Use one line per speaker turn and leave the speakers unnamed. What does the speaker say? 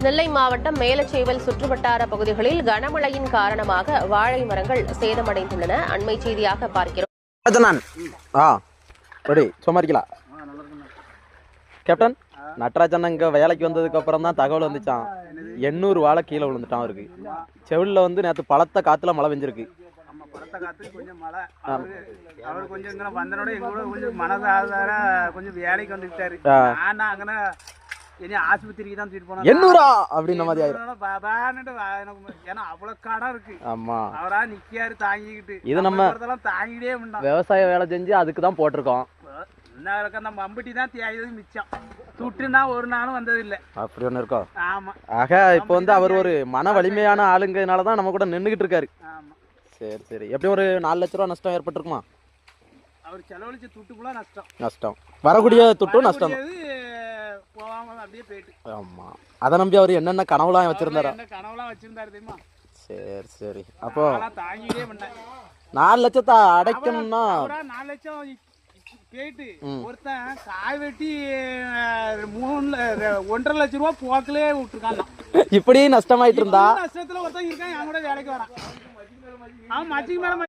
நெல்லை மாவட்டம் மேலச்சேவல் சுற்றுவட்டார பகுதிகளில் கனமழையின் காரணமாக வாழை மரங்கள் சேதமடைந்துள்ளன. அண்மை செய்தியாக பார்க்கிறோம்.
கேப்டன் நட்ராஜன் இங்க வேலைக்கு வந்ததுக்கு அப்புறம் தான் தகவல் வந்துச்சான். 800 வாழை கீழே விழுந்துட்டான். இருக்கு செவிலில் வந்து நேற்று பலத்த காத்துல மழை பெஞ்சிருக்கு.
கொஞ்சம் மழை அவர் கொஞ்சம் இங்கே வந்தனோட எங்களோட கொஞ்சம் மனதார கொஞ்சம் வேலைக்கு வந்துட்டாரு. ஆனா அங்கே இனி ஆஸ்பத்திரிக்கு தான் தூக்கிட்டு போனோம்.
800 அப்படின்ற மாதிரி ஆயிரும்.
ஏன்னா அவ்வளவு கடன் இருக்கு.
ஆமா,
அவரா நிக்காரு தாங்கிக்கிட்டு.
இது நம்ம
தாங்கிட்டே முடியும்.
விவசாய வேலை செஞ்சு அதுக்கு தான் போட்டிருக்கோம்.
அந்த மம்பட்டி தான் தேய்தது மிச்சம். துட்டுனா ஒரு நாளும் வந்தது இல்லை.
அப்படி ஒன்று இருக்கோம்.
ஆமா.
ஆக இப்போ வந்து அவர் ஒரு மன வலிமையான ஆளுங்கிறதுனால தான் நம்ம கூட நின்றுகிட்டு இருக்காரு.
ஆமா.
சரி சரி. எப்படி ஒரு 4 லட்ச ரூபா நஷ்டம் ஏற்பட்டிருக்குமா?
அவர் செலவழிச்ச துட்டுக்குள்ள
நஷ்டம் வரக்கூடிய துட்டும் நஷ்டம்
போகாம அப்படியே போயிட்டு.
ஆமா, அதை நம்பி அவர் என்னென்ன கனவுலாம் வச்சிருந்தாரா?
கனவுலாம் வச்சிருந்தாரு தெரியுமா?
சரி சரி. அப்போ
தாங்கிட்டே பண்ணேன்.
4 லட்சத்தை அடைக்கணும்னா
4 லட்சம் போயிட்டு ஒருத்தன் காய் வெட்டி 1.5 லட்சம் ரூபா போக்கிலே விட்டுருக்கான்.
இப்படி நஷ்டமாயிட்டு இருந்தா
நஷ்டத்துல ஒருத்தன் இருக்கான். என் கூட வேலைக்கு வரான். அவன் மச்சிக்கு மேல